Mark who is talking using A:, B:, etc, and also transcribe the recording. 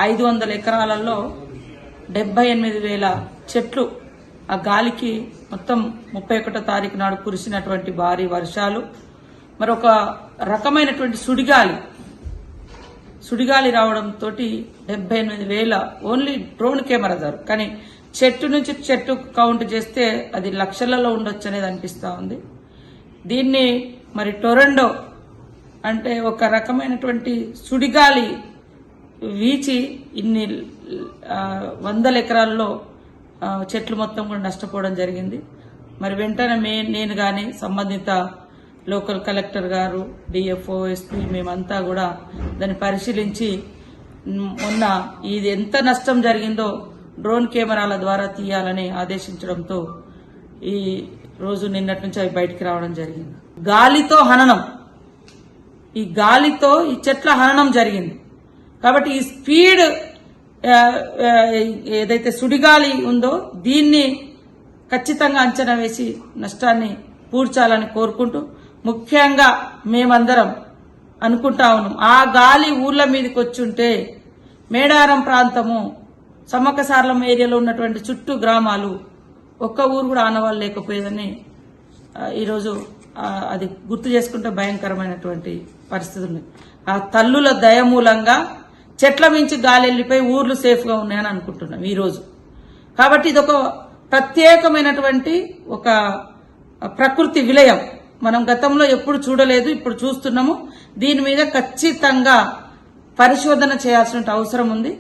A: 500 ఎకరాలలో 78,000 చెట్లు ఆ గాలికి మొత్తం 31వ తారీఖు నాడు కురిసినటువంటి భారీ వర్షాలు, మరొక రకమైనటువంటి సుడిగాలి రావడంతో 78,000 ఓన్లీ డ్రోన్ కెమెరా ద్వారా, కానీ చెట్టు నుంచి చెట్టు కౌంట్ చేస్తే అది లక్షలలో ఉండొచ్చు అనేది అనిపిస్తా ఉంది. దీన్ని మరి టొరండో అంటే ఒక రకమైనటువంటి సుడిగాలి వీచి ఇన్ని 100 ఎకరాల్లో చెట్లు మొత్తం కూడా నష్టపోవడం జరిగింది. మరి వెంటనే నేను గాని సంబంధిత లోకల్ కలెక్టర్ గారు, డిఎఫ్ఓ, ఎస్పీ మేమంతా కూడా దాన్ని పరిశీలించి మొన్న ఇది ఎంత నష్టం జరిగిందో డ్రోన్ కెమెరాల ద్వారా తీయాలని ఆదేశించడంతో ఈ రోజు నిన్నటి నుంచి అవి బయటికి రావడం జరిగింది. గాలితో హననం, ఈ గాలితో ఈ చెట్ల హననం జరిగింది. కాబట్టి ఈ స్పీడ్ ఏదైతే సుడిగాలి ఉందో దీన్ని ఖచ్చితంగా అంచనా వేసి నష్టాన్ని పూడ్చాలని కోరుకుంటూ, ముఖ్యంగా మేమందరం అనుకుంటా ఉన్నాం, ఆ గాలి ఊర్ల మీదకి వచ్చుంటే మేడారం ప్రాంతము, సమ్మక్కసార్లమ్మ ఏరియాలో ఉన్నటువంటి చుట్టూ గ్రామాలు ఒక్క ఊరు కూడా ఆనవాళ్ళు లేకపోయేదని ఈరోజు అది గుర్తు చేసుకుంటే భయంకరమైనటువంటి పరిస్థితి ఉంది. ఆ తల్లుల దయ మూలంగా చెట్ల మించి గాలి వెళ్ళిపోయి ఊర్లు సేఫ్ గా ఉన్నాయని అనుకుంటున్నాం ఈరోజు. కాబట్టి ఇది ఒక ప్రత్యేకమైనటువంటి ఒక ప్రకృతి విలయం, మనం గతంలో ఎప్పుడు చూడలేదు, ఇప్పుడు చూస్తున్నాము. దీని మీద ఖచ్చితంగా పరిశోధన చేయాల్సిన అవసరం ఉంది.